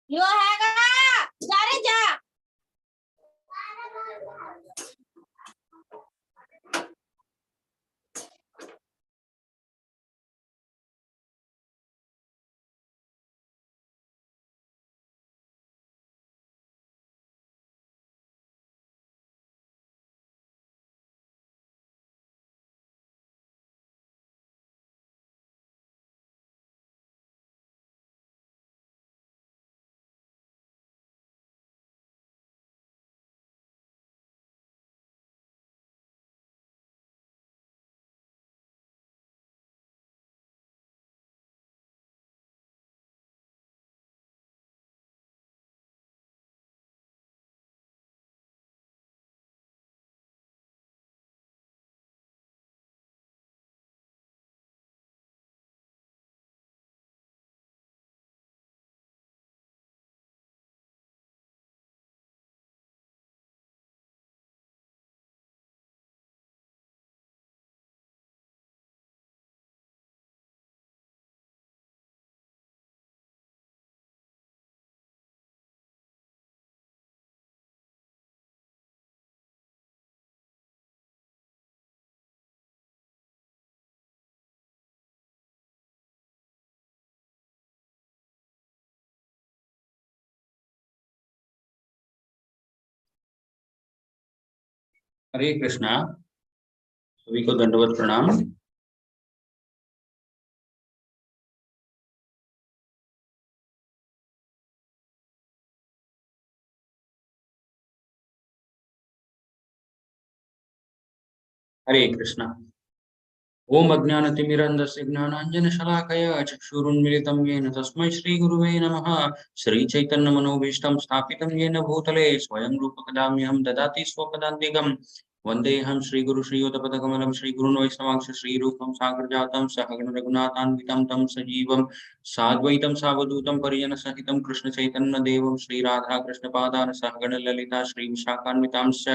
यो हैगा जा रे जा। हरे कृष्णा। सभी को दंडवत प्रणाम। हरे कृष्णा। ओम अज्ञानतिमिरन्धस्य ज्ञानाञ्जनशलाकया चक्षुरुन्मिलितं येन तस्मै श्रीगुरुवे नमः। श्रीचैतन्यमनोभीष्टं स्थापितं येन भूतले स्वयं रूपकदाम्यहं ददाति स्वपदान्तिकं। वन्देऽहं श्रीगुरु श्रीयुतपदकमलं श्रीगुरुन् वैष्णवांश श्रीरूपं साग्रजातं सहगण रघुनाथान्वितं तं सजीवं साद्वैतं सावधूतं परिजनसहितं कृष्णचैतन्यदेवं श्रीराधाकृष्णपादान् सहगण ललिता श्रीविशाखान्वितांश्च।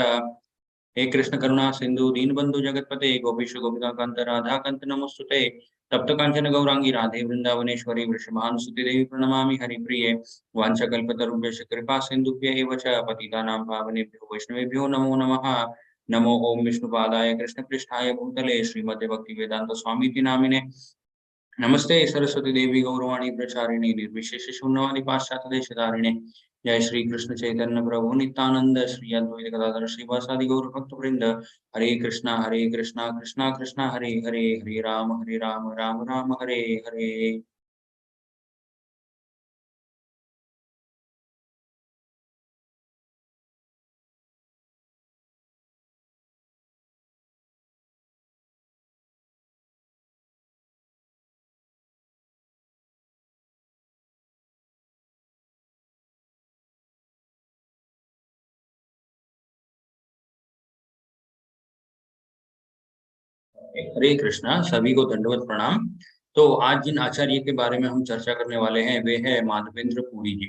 हे कृष्ण करुणा सिंधु दीनबंधु जगतपते गोपीश गोपिकांत राधा कांत नमोस्तुते। तप्त कांचन गौरांगी राधे वृंदावनेश्वरी वृषभानुसुते देवी प्रणमामि हरिप्रिये। वाञ्छकल्पतरुभ्यश्च कृपा सिन्धुभ्य एव च पतितानां पावनेभ्यो वैष्णवेभ्यो नमो नमः। नमो ओम विष्णुपादाय कृष्णपृष्ठाय भूतले श्रीमद् भक्तिवेदांत स्वामीति नामिने। नमस्ते सरस्वती देवी गौरवाणी प्रचारिणी निर्विशेष शून्यवादी पाश्चात्य देशधारिणे। जय श्री कृष्ण चैतन्य प्रभु नित्यानंद श्री अद्वैत गदाधर श्रीवासादि गौर भक्त वृंद। हरे कृष्णा कृष्णा कृष्णा हरे हरे, हरे राम राम राम हरे हरे। हरे कृष्णा, सभी को दंडवत प्रणाम। तो आज जिन आचार्य के बारे में हम चर्चा करने वाले हैं वे है माधवेंद्र पुरी जी।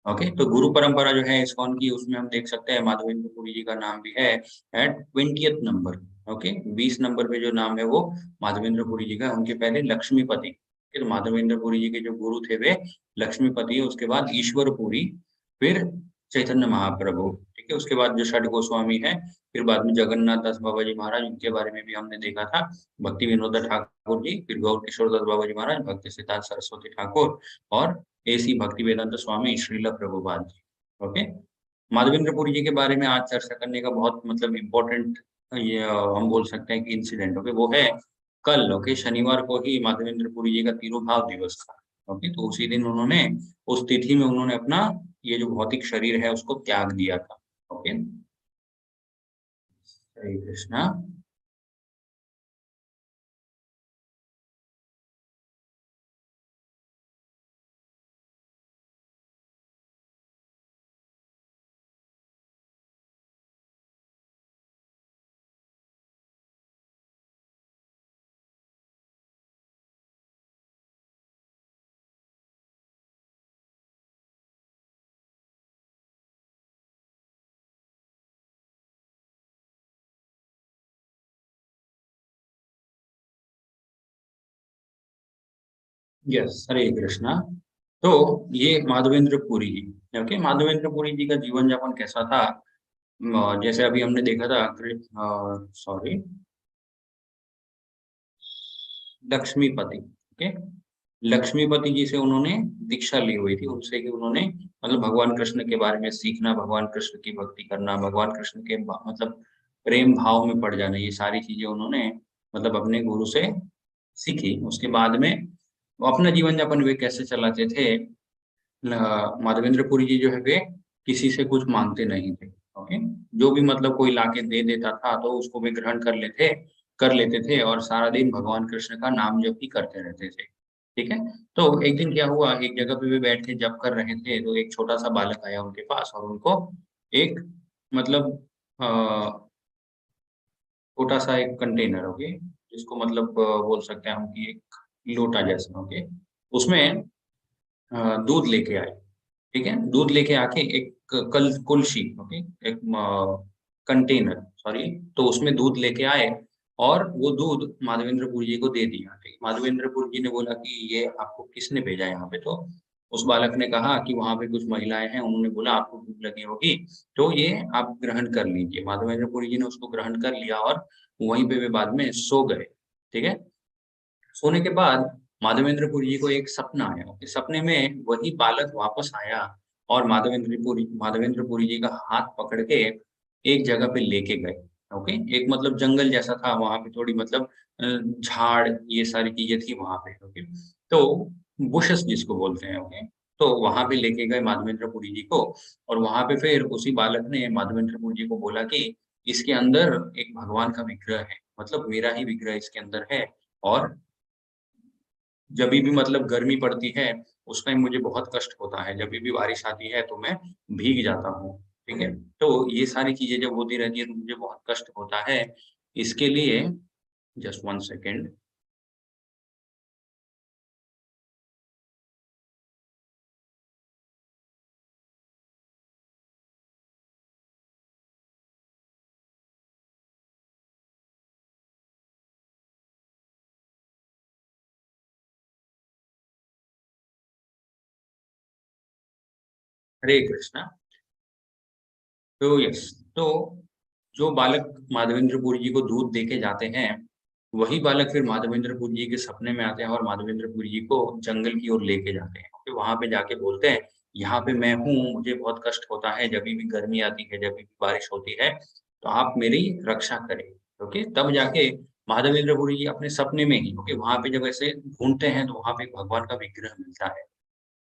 ओके, तो गुरु परंपरा जो है इस्कॉन की, उसमें हम देख सकते हैं माधवेंद्र पुरी जी का नाम भी है eight 20th number. Okay, 20 number पे जो नाम है वो माधवेंद्र पुरी जी का। उनके पहले लक्ष्मीपति, तो माधवेंद्र पुरी जी के जो गुरु थे वे लक्ष्मीपति, उसके बाद ईश्वर पुरी, फिर चैतन्य महाप्रभु। ठीक है, उसके बाद जो षड गोस्वामी है, फिर बाद में जगन्नाथ दास बाबा जी महाराज, उनके बारे में भी हमने देखा था। भक्ति विनोद ठाकुर जी, फिर गौर किशोर दास बाबा जी महाराज, भक्ति सिद्धांत सरस्वती ठाकुर और एसी भक्ति वेदांत स्वामी श्रील प्रभुपाद जी। ओके, माधवेंद्र पुरी जी के बारे में आज चर्चा करने का बहुत मतलब इम्पोर्टेंट ये हम बोल सकते हैं कि इंसिडेंट, ओके, वो है कल, ओके, शनिवार को ही माधवेंद्र पुरी जी का तिरुभाव दिवस था। ओके, तो उसी दिन उन्होंने, उस तिथि में उन्होंने अपना ये जो भौतिक शरीर है उसको त्याग दिया था। ओके, हरे कृष्णा। यस, हरे कृष्णा। तो ये माधवेंद्र पुरी जी, ओके, माधवेंद्र पुरी जी का जीवन यापन कैसा था? जैसे अभी हमने देखा था, सॉरी, लक्ष्मीपति, ओके, लक्ष्मीपति जी से उन्होंने दीक्षा ली हुई थी, उनसे कि उन्होंने मतलब भगवान कृष्ण के बारे में सीखना, भगवान कृष्ण की भक्ति करना, भगवान कृष्ण के मतलब प्रेम भाव में पड़ जाना, ये सारी चीजें उन्होंने मतलब अपने गुरु से सीखी। उसके बाद में वो अपना जीवन यापन वे कैसे चलाते थे? माधवेंद्र पुरी जी जो है वे किसी से कुछ मांगते नहीं थे, ओके, जो भी मतलब कोई लाके दे देता था तो उसको वे ग्रहण कर लेते थे और सारा दिन भगवान कृष्ण का नाम जप ही करते रहते थे, ठीक है। तो एक दिन क्या हुआ, एक जगह पे वे बैठ के जप कर रहे थे तो एक छोटा सा बालक आया उनके पास और उनको एक मतलब छोटा सा एक कंटेनर, ओके, जिसको मतलब बोल सकते हैं हम कि एक लोटा जैसा, ओके, उसमें दूध लेके आए, ठीक है? दूध लेके आके एक कल कुल्फ़ी, ओके, एक कंटेनर, सॉरी, तो उसमें दूध लेके आए और वो दूध माधवेंद्रपुरी जी को दे दिया। ठीक, माधवेंद्रपुरी जी ने बोला कि ये आपको किसने भेजा यहाँ पे? तो उस बालक ने कहा कि वहाँ पे कुछ महिलाएँ हैं, उन्होंने बोला आपको भूख लगी होगी, तो ये आप ग्रहण कर लीजिए। माधवेंद्रपुरी जी ने उसको ग्रहण कर लिया और वहीं पे वे बाद में सो गए, ठीक है? सोने के बाद माधवेंद्रपुरी जी को एक सपना आया। इस सपने में वही बालक वापस आया और माधवेंद्रपुरी जी का हाथ पकड़ के एक जगह पे लेके गए। ओके? एक मतलब जंगल जैसा था, वहाँ पे थोड़ी मतलब झाड़ ये सारी चीज़ें थी वहाँ पे। ओके? तो बुशेस जिसको बोलते हैं, ओके? तो वहाँ पे लेके गए माधवेंद्रपुरी जी को और वहाँ पे फिर उसी बालक ने माधवेंद्रपुरी जी को बोला कि इसके अंदर एक भगवान का विग्रह है, मतलब मेरा ही विग्रह इसके अंदर है और जभी भी मतलब गर्मी पड़ती है, उस टाइम मुझे बहुत कष्ट होता है, जभी भी बारिश आती है तो मैं भीग जाता हूँ, ठीक है? तो ये सारी चीज़ें जब होती रहती है तो मुझे बहुत कष्ट होता है। इसके लिए जस्ट 1 सेकंड। हरे कृष्णा। तो यस, तो जो बालक माधवेंद्रपुरी जी को दूध देके जाते हैं, वही बालक फिर माधवेंद्रपुरी जी के सपने में आते हैं और माधवेंद्रपुरी जी को जंगल की ओर लेके जाते हैं। फिर वहाँ पे जाके बोलते हैं, यहाँ पे मैं हूँ, मुझे बहुत कष्ट होता है, जभी भी गर्मी आती है, जभी भी बारिश होती है, तो आप मेरी रक्षा करें। ओके? तब जाके माधवेंद्रपुरी जी अपने सपने में ही, ओके, वहाँ पे जब ऐसे ढूँढते हैं तो वहाँ पे भगवान का विग्रह मिलता है।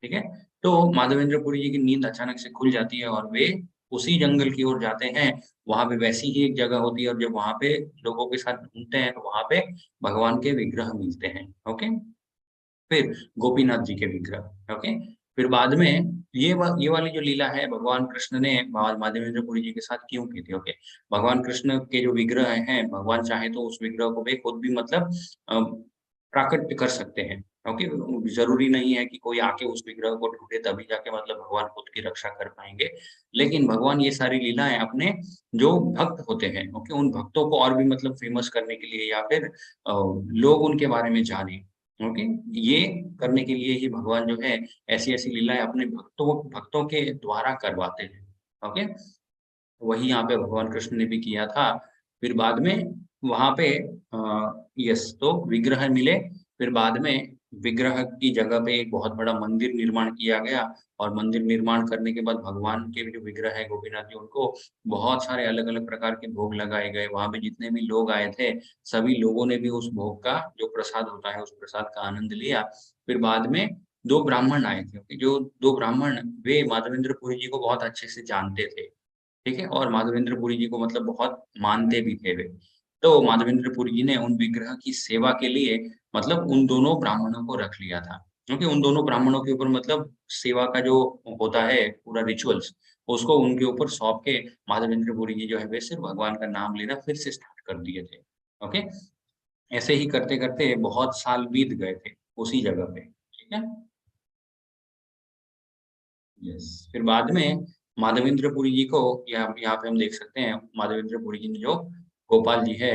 ठीक है? तो माधवेंद्रपुरी जी की नींद अचानक से खुल जाती है और वे उसी जंगल की ओर जाते हैं। वहाँ पे वैसी ही एक जगह होती है और जब वहाँ पे लोगों के साथ घूमते हैं, तो वहाँ पे भगवान के विग्रह मिलते हैं। ओके? फिर गोपीनाथ जी के विग्रह, ओके? फिर बाद में ये वाली जो लीला है भगवान कृष्ण ने माधवेंद्रपुरी जी के साथ क्यों की थी, ओके? भगवान कृष्ण के जो विग्रह हैं, भगवान चाहे तो उस विग्रह को वे खुद भी मतलब अ, प्राकट्य कर सकते हैं, ओके? ज़रूरी नहीं है कि कोई आके उस विग्रह को ढूँढे तभी जाके मतलब भगवान खुद की रक्षा कर पाएँगे। लेकिन भगवान ये सारी लीलाएँ अपने जो भक्त होते हैं, ओके? उन भक्तों को और भी मतलब फ़ेमस करने के लिए या फिर लोग उनके बारे में जानें, ओके? ये करने के लिए ही भगवान जो है ऐसी-ऐसी लीलाएँ अपने भक्तों के द्वारा करवाते हैं, ओके? वही यहाँ पे भगवान कृष्ण ने भी किया था। फिर बाद में वहाँ पे यस, तो विग्रह मिले, फिर बाद में विग्रह की जगह पे एक बहुत बड़ा मंदिर निर्माण किया गया और मंदिर निर्माण करने के बाद भगवान के जो विग्रह है गोपीनाथ जी, उनको बहुत सारे अलग-अलग प्रकार के भोग लगाए गए। वहाँ पे जितने भी लोग आए थे, सभी लोगों ने भी उस भोग का जो प्रसाद होता है, उस प्रसाद का आनंद लिया। फिर बाद में 2 ब्राह्मण आए थे, जो 2 ब्राह्मण वे माधवेंद्र पुरी जी को बहुत अच्छे से जानते थे। ठीक है? और माधवेंद्र पुरी जी को मतलब बहुत मानते भी थे वे। तो माधवेंद्र पुरी जी ने उन विग्रह की सेवा के लिए मतलब उन दोनों ब्राह्मणों को रख लिया था। क्योंकि उन दोनों ब्राह्मणों के ऊपर मतलब सेवा का जो होता है पूरा रिचुअल्स, उसको उनके ऊपर सौंप के माधवेंद्र पुरी जी जो है वे सिर्फ़ भगवान का नाम लेना फिर से स्टार्ट कर दिए थे। ओके? ऐसे ही करते-करते बहुत साल बीत गए थे उसी जगह पे। ठीक है? यस। फिर बाद में माधवेंद्र पुरी जी को यहाँ यहाँ पे हम देख सकते हैं, माधवेंद्र पुरी जी ने जो गोपाल जी है,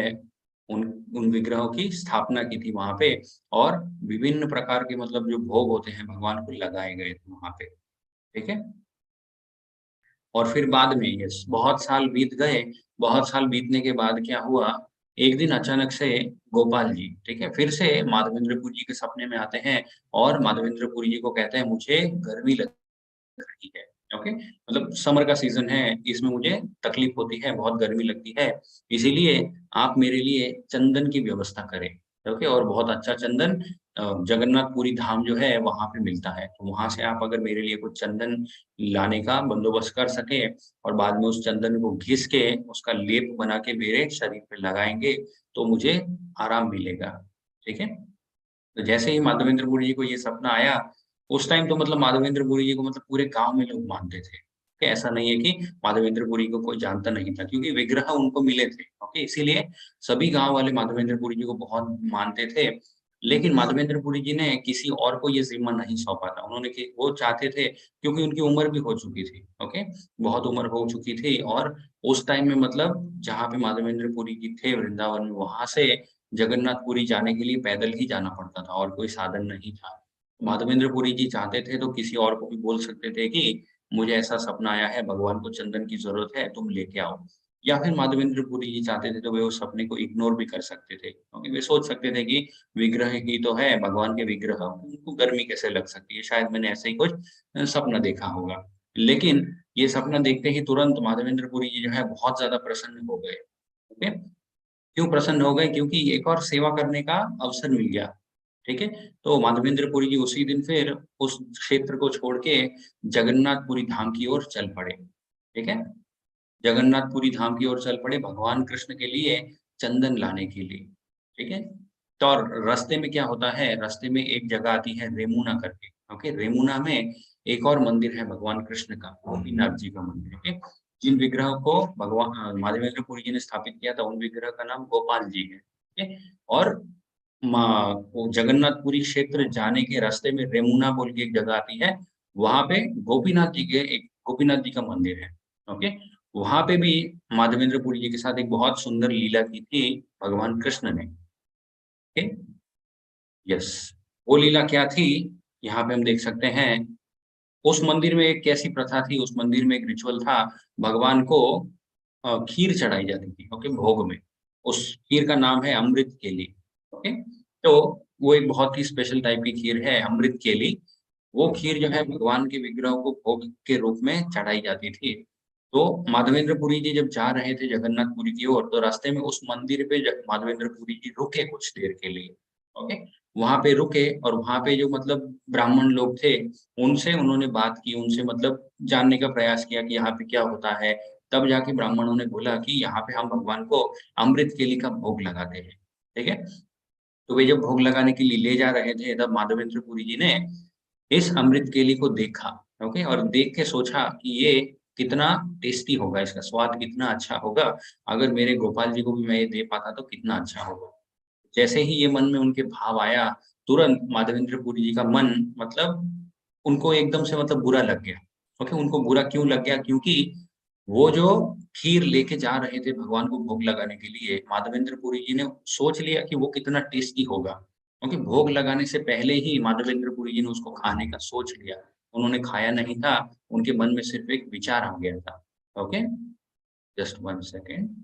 उन उन विग्रहों की स्थापना की थी वहाँ पे, और विभिन्न प्रकार के मतलब जो भोग होते हैं भगवान को लगाए गए थे वहाँ पे, ठीक है? और फिर बाद में यस, बहुत साल बीत गए, बहुत साल बीतने के बाद क्या हुआ, एक दिन अचानक से गोपाल जी, ठीक है, फिर से माधवेंद्रपुरी जी के सपने में आते हैं और माधवेंद्रपुरी जी को कहते हैं, मुझे गर्मी लग रही है, ओके? मतलब समर का सीज़न है, इसमें मुझे तकलीफ होती है, बहुत गर्मी लगती है, इसीलिए आप मेरे लिए चंदन की व्यवस्था करें, ओके? और बहुत अच्छा चंदन जगन्नाथपुरी धाम जो है, वहाँ पे मिलता है, तो वहाँ से आप अगर मेरे लिए कुछ चंदन लाने का बंदोबस्त कर सकें और बाद में उस चंदन को घिस के उसका लेप बना के मेरे शरीर पे लगाएँगे, तो मुझे आराम मिलेगा, ठीक है? तो जैसे ही माधवेंद्रपुरी जी को ये सपना आया, उस टाइम तो मतलब माधवेंद्रपुरी जी को मतलब पूरे गाँव में लोग मानते थे। कि ऐसा नहीं है कि माधवेंद्रपुरी को कोई जानता नहीं था क्योंकि विग्रह उनको मिले थे, ओके? इसीलिए सभी गाँव वाले माधवेंद्रपुरी जी को बहुत मानते थे। लेकिन माधवेंद्रपुरी जी ने किसी और को ये ज़िम्मा नहीं सौंपा था। उन्होंने कि वो चाहते थे क्योंकि उनकी उम्र भी हो चुकी थी, ओके? बहुत उम्र हो चुकी थी और उस टाइम में मतलब जहाँ पे माधवेंद्रपुरी जी थे वृंदावन में, वहाँ से जगन्नाथपुरी जाने के लिए पैदल ही जाना पड़ता था और कोई साधन नहीं था। माधवेंद्रपुरी जी चाहते थे तो किसी और को भी बोल सकते थे कि मुझे ऐसा सपना आया है, भगवान को चंदन की ज़रूरत है, तुम लेके आओ। या फिर माधवेंद्रपुरी जी चाहते थे तो वे उस सपने को इग्नोर भी कर सकते थे, क्योंकि वे सोच सकते थे कि विग्रह ही तो है, भगवान के विग्रह, उनको गर्मी कैसे लग सकती है? शायद मैंने ऐसा ही कुछ सपना देखा होगा। लेकिन ये सपना देखते ही तुरंत माधवेंद्रपुरी जी जो है बहुत ज़्यादा प्रसन्न हो गए, ओके? क्यों प्रसन्न हो गए? क्योंकि एक और सेवा करने का अवसर मिल गया, ठीक है? तो माधवेंद्रपुरी जी उसी दिन फिर उस क्षेत्र को छोड़ के जगन्नाथपुरी धाम की ओर चल पड़े, ठीक है? जगन्नाथपुरी धाम की ओर चल पड़े भगवान कृष्ण के लिए चंदन लाने के लिए, ठीक है? तो और रास्ते में क्या होता है, रास्ते में एक जगह आती है रेमुना करके, ओके? रेमुना में एक और मंदिर है भगवान कृष्ण का, गोपीनाथ जी का मंदिर, ओके? जिन विग्रहों को माधवेंद्रपुरी जी ने स्थापित किया था, उन विग्रह का नाम गोपाल जी है, ठीक है? और वो जगन्नाथपुरी क्षेत्र जाने के रास्ते में रेमुना बोल के एक जगह आती है, वहाँ पे गोपीनाथ जी का मंदिर है, ओके? वहाँ पे भी माधवेंद्रपुरी जी के साथ एक बहुत सुंदर लीला की थी भगवान कृष्ण ने, ओके? यस, वो लीला क्या थी? यहाँ पे हम देख सकते हैं, उस मंदिर में एक कैसी प्रथा थी, उस मंदिर में एक रिचुअल था, भगवान को खीर चढ़ाई जाती थी, ओके? भोग में। उस खीर का नाम है अमृत केली, ओके? तो वो एक बहुत ही स्पेशल टाइप की खीर है अमृत केली। वो खीर जो है भगवान के विग्रहों को भोग के रूप में चढ़ाई जाती थी। तो माधवेंद्रपुरी जी जब जा रहे थे जगन्नाथपुरी की ओर, तो रास्ते में उस मंदिर पे ज माधवेंद्रपुरी जी रुके कुछ देर के लिए, ओके? वहाँ पे रुके और वहाँ पे जो मतलब ब्राह्मण लोग थे, उनसे उन्होंने बात की, उनसे मतलब जानने का प्रयास किया कि यहाँ पे क्या होता है? तब जाके ब्राह्मणों ने बोला कि यहाँ पे हम भगवान को अमृत केली का भोग लगाते हैं, ठीक है? तो वे जब भोग लगाने के लिए ले जा रहे थे, तब माधवेंद्रपुरी जी ने इस अमृत केली को देखा, ओके? और देख के सोचा कि ये कितना टेस्टी होगा, इसका स्वाद कितना अच्छा होगा, अगर मेरे गोपाल जी को भी मैं ये दे पाता तो कितना अच्छा होगा। जैसे ही ये मन में उनके भाव आया, तुरंत माधवेंद्रपुरी जी का मन मतलब उनको एकदम से मतलब बुरा लग गया, ओके? उनको बुरा क्यों लग गया? क्योंकि वो जो खीर लेके जा रहे थे भगवान को भोग लगाने के लिए, माधवेंद्रपुरी जी ने सोच लिया कि वो कितना टेस्टी होगा, क्योंकि भोग लगाने से पहले ही माधवेंद्रपुरी जी ने उसको खाने का सोच लिया। उन्होंने खाया नहीं था, उनके मन में सिर्फ़ एक विचार आ गया था, ओके? Just 1 second.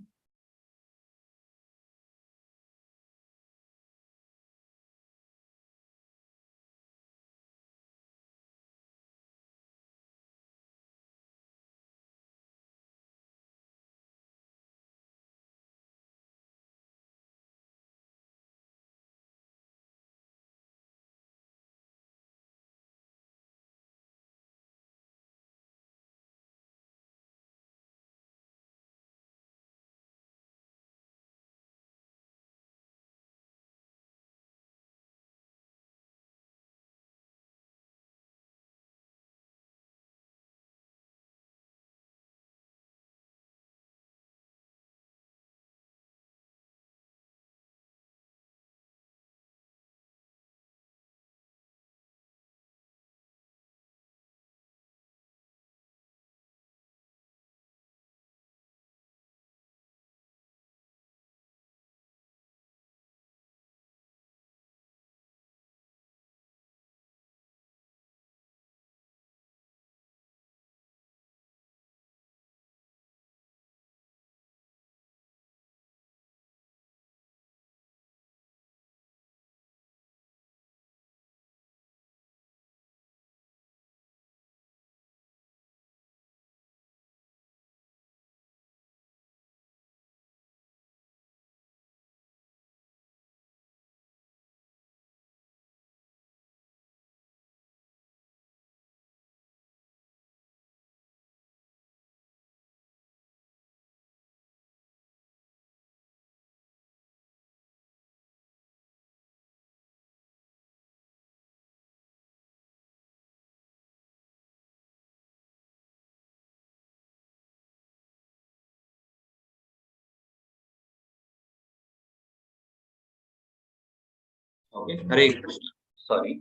ओके, हरे कृष्ण, सॉरी,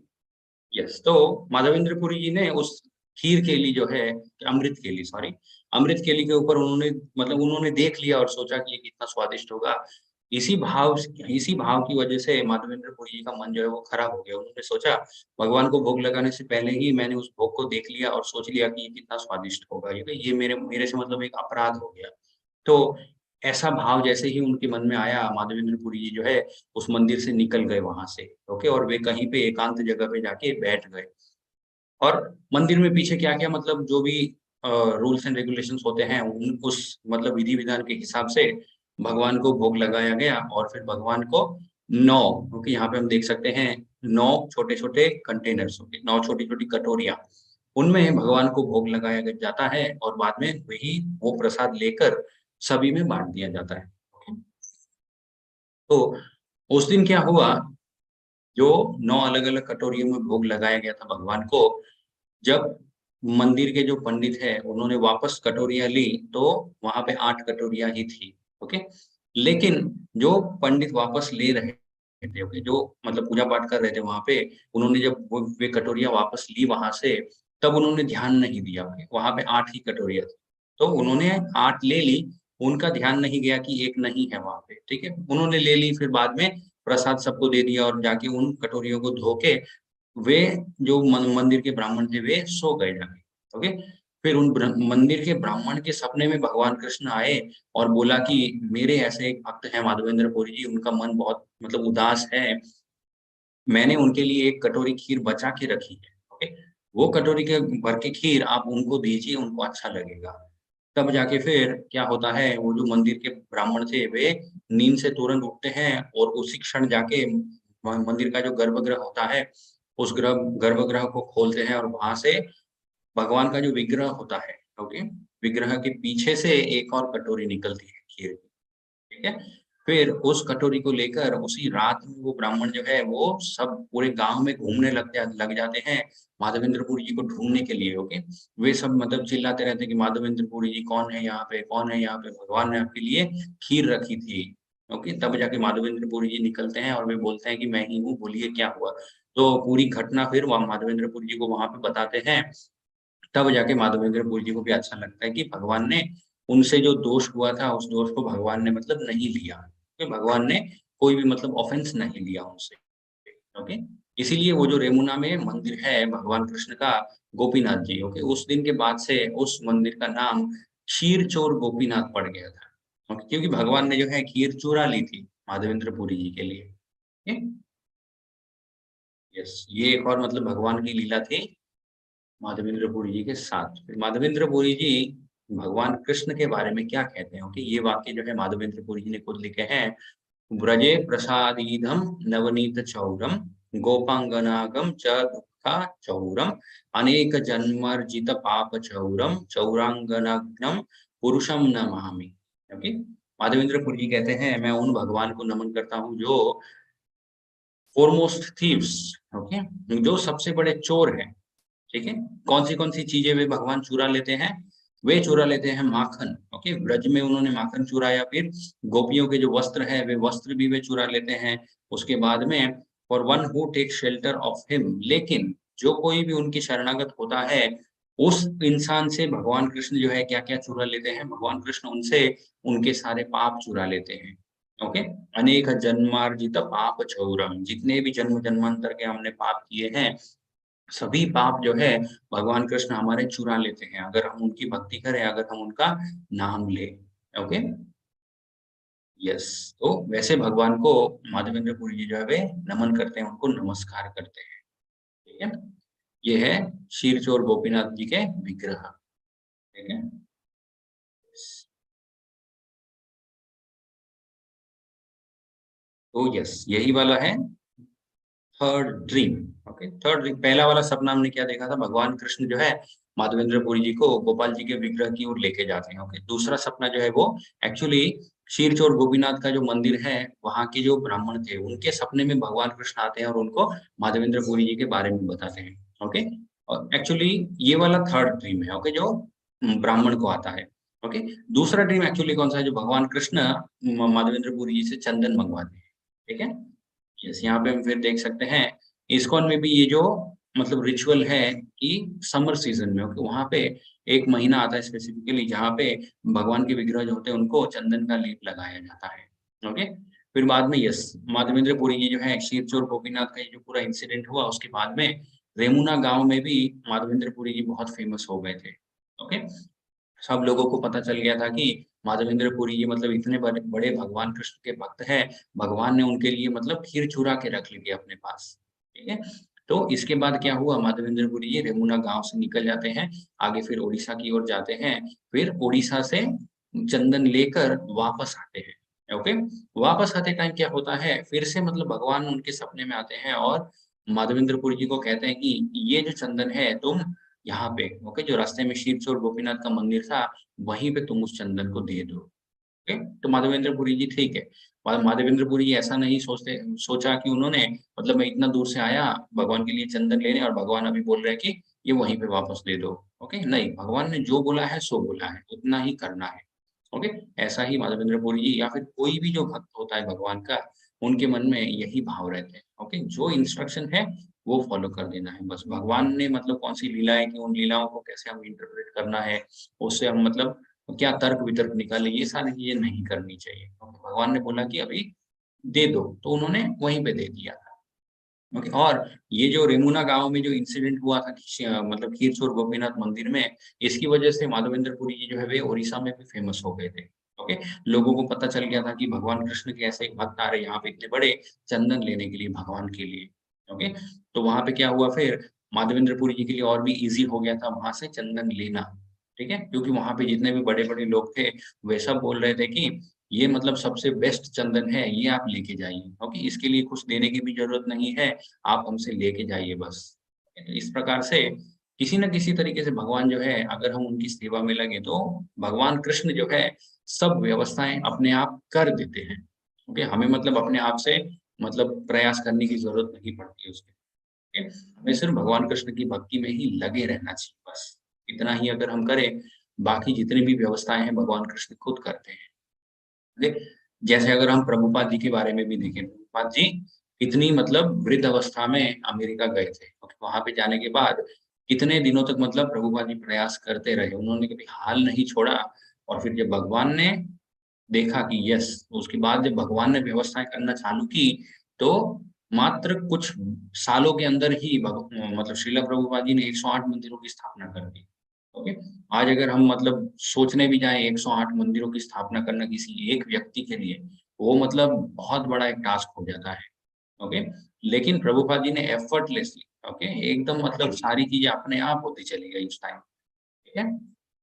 यस। तो माधवेंद्र पुरी जी ने उस खीर केली जो है, अमृत केली, सॉरी, अमृत केली के ऊपर उन्होंने मतलब उन्होंने देख लिया और सोचा कि ये कितना स्वादिष्ट होगा। इसी भाव की वजह से माधवेंद्र पुरी जी का मन जो है वो खराब हो गया। उन्होंने सोचा भगवान को भोग लगाने से पहले ही मैंने उस भोग को देख लिया और सोच लिया कि ये कितना स्वादिष्ट होगा। ये मेरे मेरे से मतलब एक अपराध हो गया। तो ऐसा भाव जैसे ही उनके मन में आया, माधवेंद्र पुरी जी जो है उस मंदिर से निकल गए वहां से। ओके, और वे कहीं पे एकांत जगह पे जाके बैठ गए। और मंदिर में पीछे क्या-क्या मतलब जो भी रूल्स एंड रेगुलेशंस होते हैं, उन उस मतलब विधि-विधान के हिसाब से भगवान को भोग लगाया गया। और फिर भगवान को 9, क्योंकि यहाँ पे हम देख सकते हैं 9 छोटे-छोटे कंटेनर्स, ओके, 9 छोटी-छोटी कटोरियाँ, उनमें भगवान को भोग लगाया जाता है और बाद में वही वो प्रसाद लेकर सभी में बाँट दिया जाता है। ओके, तो उस दिन क्या हुआ, जो 9 अलग-अलग कटोरियों में भोग लगाया गया था भगवान को, जब मंदिर के जो पंडित हैं, उन्होंने वापस कटोरियाँ ली, तो वहाँ पे 8 कटोरियाँ ही थी, ओके? लेकिन जो पंडित वापस ले रहे थे, ओके, जो मतलब पूजा-पाठ कर रहे थे वहाँ पे, उन्होंने जब वो वे कटोरियाँ वापस ली वहाँ से, तब उन्होंने ध्यान नहीं दिया, ओके? वहाँ पे 8 ही कटोरियाँ थी। तो उन्होंने 8 ले ली, उनका ध्यान नहीं गया कि 1 नहीं है वहाँ पे, ठीक है? उन्होंने ले ली, फिर बाद में प्रसाद सबको दे दिया और जाके उन कटोरियों को धो के वे जो मंदिर के ब्राह्मण थे वे सो गए जाके, ओके। फिर उन मंदिर के ब्राह्मण के सपने में भगवान कृष्ण आए और बोला कि मेरे ऐसे एक भक्त हैं माधवेंद्र पुरी जी, उनका मन बहुत मतलब उदास है, मैंने उनके लिए एक कटोरी खीर बचा के रखी है, ओके। वो कटोरी के भर के खीर आप उनको दीजिए, उनको अच्छा लगेगा। तब जाके फिर क्या होता है, वो जो मंदिर के ब्राह्मण थे वे नींद से तुरंत उठते हैं और उसी क्षण जाके मंदिर का जो गर्भगृह होता है, उस गर्भगृह को खोलते हैं और वहां से भगवान का जो विग्रह होता है, ओके, विग्रह के पीछे से एक और कटोरी निकलती है खीर की, ठीक है। फिर उस कटोरी को लेकर उसी रात में वो ब्राह्मण जो है वो सब पूरे गांव में घूमने लग जाते हैं माधवेंद्रपुरी जी को ढूंढने के लिए, ओके। वे सब मतलब चिल्लाते रहते हैं कि माधवेंद्रपुरी जी कौन है यहाँ पे, कौन है यहाँ पे, भगवान ने आपके लिए खीर रखी थी, ओके। तब जाके माधवेंद्रपुरी जी निकलते हैं और वे बोलते हैं कि मैं ही हूँ, बोलिए क्या हुआ। तो पूरी घटना फिर वहाँ माधवेंद्रपुरी जी को वहां पे बताते हैं। तब जाके माधवेंद्रपुरी जी को भी अच्छा लगता है कि भगवान ने उनसे जो दोष हुआ था, उस दोष को भगवान ने मतलब नहीं लिया। कि भगवान ने कोई भी मतलब ऑफेंस नहीं लिया उनसे, ओके। इसीलिए वो जो रेमुना में मंदिर है भगवान कृष्ण का, गोपीनाथ जी, ओके, उस दिन के बाद से उस मंदिर का नाम क्षीर चोर गोपीनाथ पड़ गया था, ओके, क्योंकि भगवान ने जो है खीर चुरा ली थी माधवेंद्रपुरी जी के लिए। ओके, यस, ये एक और मतलब भगवान की लीला थी माधवेंद्रपुरी जी के साथ। फिर माधवेंद्रपुरी जी भगवान कृष्ण के बारे में क्या कहते हैं? ओके, ये वाक्य जो है माधवेंद्रपुरी जी ने खुद लिखे हैं। व्रजे प्रसादीधम नवनीत चौरम गोपांगनागम च दुःखा चौरम अनेक जन्मर्जित पाप चौरम चौरांगनाग्नम पुरुषम नमामि। ओके, माधवेंद्रपुरी जी कहते हैं मैं उन भगवान को नमन करता हूँ जो फोरमोस्ट थीव्स, ओके, जो सबसे बड़े चोर हैं, ठीक है। कौन सी चीजें वे भगवान चुरा लेते हैं? वे चुरा लेते हैं माखन, ओके, ब्रज में उन्होंने माखन चुराया। फिर गोपियों के जो वस्त्र है वे वस्त्र भी वे चुरा लेते हैं। उसके बाद में for one who take shelter of him, लेकिन जो कोई भी उनकी शरणागत होता है उस इंसान से भगवान कृष्ण जो है क्या क्या चुरा लेते हैं, भगवान कृष्ण उनसे उनके सारे पाप चुरा लेते हैं, ओके। अनेक जन्मार्जित पाप चौरम, जितने भी जन्म जन्मांतर के हमने पाप किए हैं सभी पाप जो है भगवान कृष्ण हमारे चुरा लेते हैं, अगर हम उनकी भक्ति करें, अगर हम उनका नाम लें, ओके। यस, तो वैसे भगवान को माधवेंद्रपुरी जी जो है वे नमन करते हैं, उनको नमस्कार करते हैं, ठीक है। ये है क्षीर चोर गोपीनाथ जी के विग्रह, ठीक है। तो यस, यही वाला है third dream, okay. Third dream, पहला वाला सपना हमने क्या देखा था, भगवान कृष्ण जो है माधवेंद्रपुरी जी को गोपाल जी के विग्रह की ओर लेके जाते हैं, ओके। दूसरा सपना जो है वो एक्चुअली क्षीरचोर गोपीनाथ का जो मंदिर है वहाँ के जो ब्राह्मण थे उनके सपने में भगवान कृष्ण आते हैं और उनको माधवेंद्रपुरी जी के बारे में बताते हैं, ओके। और एक्चुअली ये वाला थर्ड ड्रीम है, ओके, जो ब्राह्मण को आता है, ओके। दूसरा ड्रीम एक्चुअली कौन सा है, जो भगवान कृष्ण माधवेंद्रपुरी जी से चंदन मंगवाते हैं, ठीक है। यस, यहाँ पे हम फिर देख सकते हैं इस्कॉन में भी ये जो मतलब रिचुअल है कि समर सीजन में ओके वहाँ पे एक महीना आता है स्पेसिफिकली जहाँ पे भगवान के विग्रह जो होते हैं उनको चंदन का लेप लगाया जाता है। ओके? फिर बाद में यस, माधवेंद्र पुरी जी जो है क्षीर चोर गोपीनाथ का ये जो पूरा इंसिडेंट हुआ उसके बाद में रेमुना गाँव में भी माधवेंद्र पुरी जी बहुत फेमस हो गए थे। ओके? सब लोगों को पता चल गया था कि माधवेंद्र पुरी ये मतलब इतने बड़े बड़े भगवान कृष्ण के भक्त हैं, भगवान ने उनके लिए मतलब खीर चुरा के रख ली थी अपने पास, ठीक है? तो इसके बाद क्या हुआ माधवेंद्र पुरी ये रेमुना गाँव से निकल जाते हैं, आगे फिर ओडिशा की ओर जाते हैं, फिर ओडिशा से चंदन लेकर वापस आते हैं, ओके? वापस आते टाइम क्या होता है, फिर से मतलब भगवान उनके सपने में आते हैं और माधवेंद्र पुरी जी को कहते हैं कि ये जो चंदन है तुम यहाँ पे ओके जो रास्ते में शिवचोर गोपीनाथ का मंदिर था, वहीं पे तुम उस चंदन को दे दो। ओके? तो माधवेंद्रपुरी जी ठीक है। माधवेंद्रपुरी जी ऐसा नहीं सोचा कि उन्होंने मतलब मैं इतना दूर से आया भगवान के लिए चंदन लेने और भगवान अभी बोल रहे हैं कि ये वहीं पे वापस दे दो। ओके? नहीं, भगवान ने जो बोला है सो बोला है, उतना ही करना है। ओके? ऐसा ही माधवेंद्रपुरी जी या फिर कोई भी जो भक्त होता है भगवान का, उनके मन में यही भाव रहते हैं। ओके? जो इंस्ट्रक्शन है वो फॉलो कर देना है बस। भगवान ने मतलब कौन-सी लीलाएँ की, उन लीलाओं को कैसे हमें इंटरप्रेट करना है, उससे हम मतलब क्या तर्क-वितर्क निकाले, ये सारी चीज़ें नहीं करनी चाहिए। क्योंकि भगवान ने बोला कि अभी दे दो, तो उन्होंने वहीं पे दे दिया था। ओके और ये जो रेमुना गाँव में जो इंसिडेंट हुआ था मतलब खीरचोर गोपीनाथ मंदिर में, इसकी वजह से माधवेंद्रपुरी जी जो है वे ओडिशा में भी फेमस हो गए थे। ओके, लोगों को पता चल गया था कि भगवान कृष्ण के ऐसे एक भक्त आ रहे हैं यहाँ पे इतने बड़े चंदन लेने के लिए भगवान के लिए। ओके, तो वहाँ पे क्या हुआ फिर माधवेंद्रपुरी जी के लिए और भी ईज़ी हो गया था वहाँ से चंदन लेना। ठीक है? क्योंकि वहाँ पे जितने भी बड़े-बड़े लोग थे, वे सब बोल रहे थे कि ये मतलब सबसे बेस्ट चंदन है, ये आप लेके जाइए। ओके, इसके लिए कुछ देने की भी ज़रूरत नहीं है, आप हमसे लेके जाइए बस। इस प्रकार से किसी न किसी तरीके से भगवान जो है, अगर हम उनकी सेवा में लगे तो भगवान कृष्ण जो है, सब व्यवस्थाएँ अपने आप कर देते हैं। ओके, हमें मतलब अपने आप से मतलब प्रयास करने की ज़रूरत नहीं पड़ती उसमें। ठीक है? हमें सिर्फ भगवान कृष्ण की भक्ति में ही लगे रहना चाहिए बस। इतना ही अगर हम करें, बाकी जितनी भी व्यवस्थाएँ हैं भगवान कृष्ण खुद करते हैं। ठीक? जैसे अगर हम प्रभुपाद जी के बारे में भी देखें, प्रभुपाद जी कितनी मतलब वृद्ध अवस्था में अमेरिका गए थे और वहाँ पे जाने के बाद कितने दिनों तक मतलब प्रभुपाद जी प्रयास करते रहे। उन्होंने कभी हाल नहीं छोड़ा और फिर जब भगवान ने देखा कि यस, उसके बाद जब भगवान ने व्यवस्थाएँ करना चालू की, तो मात्र कुछ सालों के अंदर ही मतलब श्रील प्रभुपाद जी ने 108 मंदिरों की स्थापना कर दी। ओके? आज अगर हम मतलब सोचने भी जाएँ 108 मंदिरों की स्थापना करना किसी एक व्यक्ति के लिए, वो मतलब बहुत बड़ा एक टास्क हो जाता है। ओके? लेकिन प्रभुपाद जी ने एफर्टलेसली ओके, एकदम मतलब सारी चीज़ें अपने आप होती चली गई उस टाइम। ठीक है?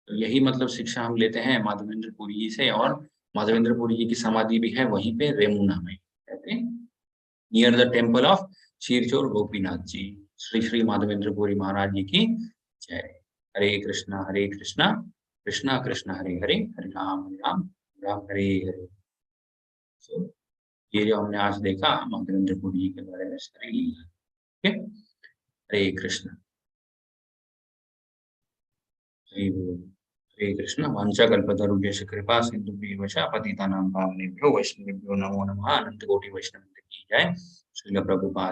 तो यही मतलब शिक्षा हम लेते हैं माधवेंद्र पुरी जी से और माधवेंद्र पुरी जी की समाधि भी है वहीं पे रेमुना में। Okay? Near the temple of Kshirchor Gopinath ji. Shri Shri Madhavendra Puri Maharaj ji की जय। हरे कृष्णा, कृष्णा कृष्णा हरे हरे, हरे राम, राम हरे हरे। सो ये जो हमने आज देखा माधवेंद्र पुरी जी के बारे में सारी लीला। ठीक है? हरे कृष्ण। हरि बोल। हरे कृष्ण वाञ्छाकल्पतरुभ्यश्च कृपा सिन्धुभ्येव च पतितानां पावनेभ्यो वैष्णवेभ्यो नमो नमः। अनंत कोटि वैष्णव की जय। श्रील प्रभुपाद